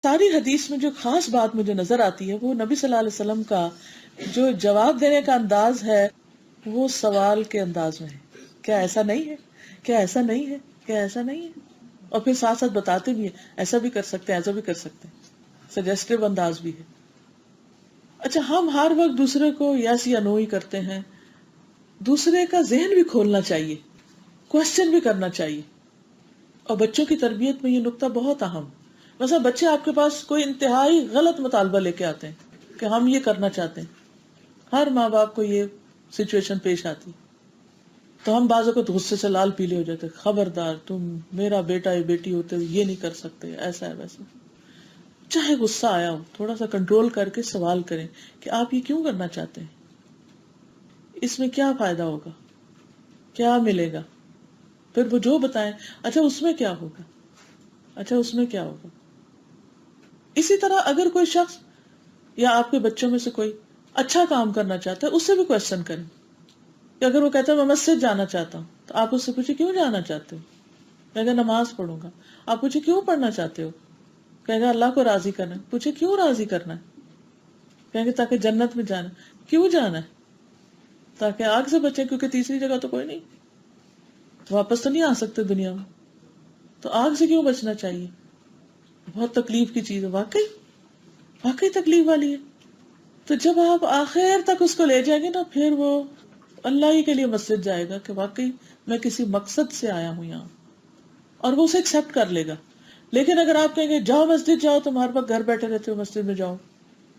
ساری حدیث میں جو خاص بات مجھے نظر آتی ہے وہ نبی صلی اللہ علیہ وسلم کا جو جواب دینے کا انداز ہے وہ سوال کے انداز میں ہے. کیا ایسا نہیں ہے؟ کیا ایسا نہیں ہے؟ کیا ایسا نہیں ہے؟ اور پھر ساتھ ساتھ بتاتے بھی ہیں ایسا بھی کر سکتے ہیں، ایسا بھی کر سکتے ہیں. سجیسٹو انداز بھی ہے. اچھا، ہم ہر وقت دوسرے کو یس یا نو ہی کرتے ہیں. دوسرے کا ذہن بھی کھولنا چاہیے، کوشچن بھی کرنا چاہیے. اور بچوں کی تربیت میں یہ نقطہ بہت اہم. مثلا بچے آپ کے پاس کوئی انتہائی غلط مطالبہ لے کے آتے ہیں کہ ہم یہ کرنا چاہتے ہیں. ہر ماں باپ کو یہ سچویشن پیش آتی، تو ہم بعض اوقات غصے سے لال پیلے ہو جاتے، خبردار تم میرا بیٹا یا بیٹی ہوتے ہوئے یہ نہیں کر سکتے، ایسا ہے ویسا. چاہے غصہ آیا ہو تھوڑا سا کنٹرول کر کے سوال کریں کہ آپ یہ کیوں کرنا چاہتے ہیں، اس میں کیا فائدہ ہوگا، کیا ملے گا. پھر وہ جو بتائیں اچھا اس میں کیا ہوگا، اچھا اس میں کیا ہوگا. اسی طرح اگر کوئی شخص یا آپ کے بچوں میں سے کوئی اچھا کام کرنا چاہتا ہے اس سے بھی کوشچن کریں. کہ اگر وہ کہتا ہے میں مسجد جانا چاہتا ہوں تو آپ اس سے پوچھیں کیوں جانا چاہتے ہو. کہے گا نماز پڑھوں گا. آپ پوچھیں کیوں پڑھنا چاہتے ہو. کہے گا اللہ کو راضی کرنا ہے. پوچھیں کیوں راضی کرنا ہے. کہیں گے تاکہ جنت میں جانا. کیوں جانا ہے؟ تاکہ آگ سے بچیں، کیونکہ تیسری جگہ تو کوئی نہیں، واپس تو نہیں آ سکتے دنیا میں، تو آگ سے کیوں بچنا چاہیے. بہت تکلیف کی چیز ہے، واقعی واقعی تکلیف والی ہے. تو جب آپ آخر تک اس کو لے جائیں گے نا، پھر وہ اللہ ہی کے لیے مسجد جائے گا کہ واقعی میں کسی مقصد سے آیا ہوں یہاں، اور وہ اسے ایکسپٹ کر لے گا. لیکن اگر آپ کہیں گے جاؤ مسجد جاؤ، تم ہر وقت گھر بیٹھے رہتے ہو، مسجد میں جاؤ،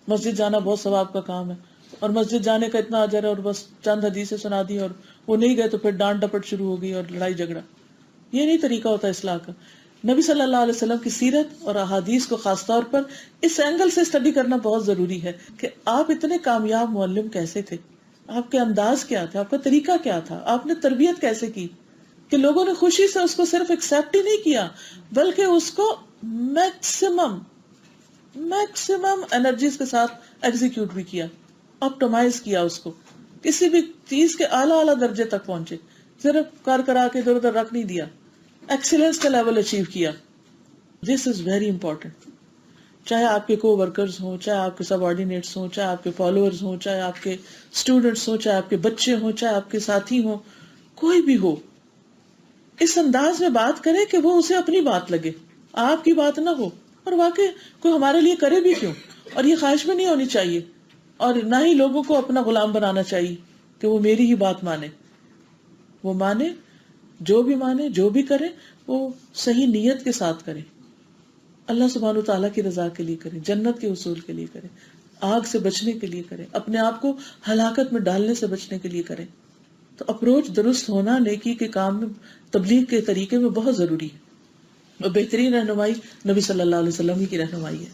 مسجد جانا بہت ثواب کا کام ہے اور مسجد جانے کا اتنا اجر ہے، اور بس چند حدیثیں سنا دی اور وہ نہیں گئے تو پھر ڈانٹ ڈپٹ شروع ہو گئی اور لڑائی جھگڑا. یہ نہیں طریقہ ہوتا اصلاح کا. نبی صلی اللہ علیہ وسلم کی سیرت اور احادیث کو خاص طور پر اس اینگل سے اسٹڈی کرنا بہت ضروری ہے کہ آپ اتنے کامیاب معلم کیسے تھے، آپ کے انداز کیا تھا، آپ کا طریقہ کیا تھا، آپ نے تربیت کیسے کی کہ لوگوں نے خوشی سے اس کو صرف ایکسپٹ ہی نہیں کیا بلکہ اس کو میکسیمم انرجیز کے ساتھ ایگزیکیوٹ بھی کیا، آپٹمائز کیا، اس کو کسی بھی چیز کے اعلیٰ درجے تک پہنچے. صرف کر کرا کے ادھر ادھر رکھ نہیں دیا، ایکسیلنس کا لیول اچیو کیا. دس از ویری امپورٹنٹ. چاہے آپ کے کو ورکرز ہوں، چاہے آپ کے سب آرڈینیٹس ہوں، چاہے آپ کے فالوورز ہوں، چاہے آپ کے اسٹوڈنٹس ہوں، چاہے آپ کے بچے ہوں، چاہے آپ کے ساتھی ہوں، کوئی بھی ہو، اس انداز میں بات کرے کہ وہ اسے اپنی بات لگے، آپ کی بات نہ ہو. اور واقعی کوئی ہمارے لیے کرے بھی کیوں. اور یہ خواہش بھی نہیں ہونی چاہیے، اور نہ ہی لوگوں کو اپنا غلام بنانا چاہیے کہ وہ میری ہی بات مانے. وہ مانے، جو بھی کرے وہ صحیح نیت کے ساتھ کرے، اللہ سبحانہ وتعالیٰ کی رضا کے لیے کرے، جنت کے حصول کے لیے کرے، آگ سے بچنے کے لیے کرے، اپنے آپ کو ہلاکت میں ڈالنے سے بچنے کے لیے کرے. تو اپروچ درست ہونا نیکی کے کام میں، تبلیغ کے طریقے میں بہت ضروری ہے. اور بہترین رہنمائی نبی صلی اللہ علیہ وسلم کی رہنمائی ہے.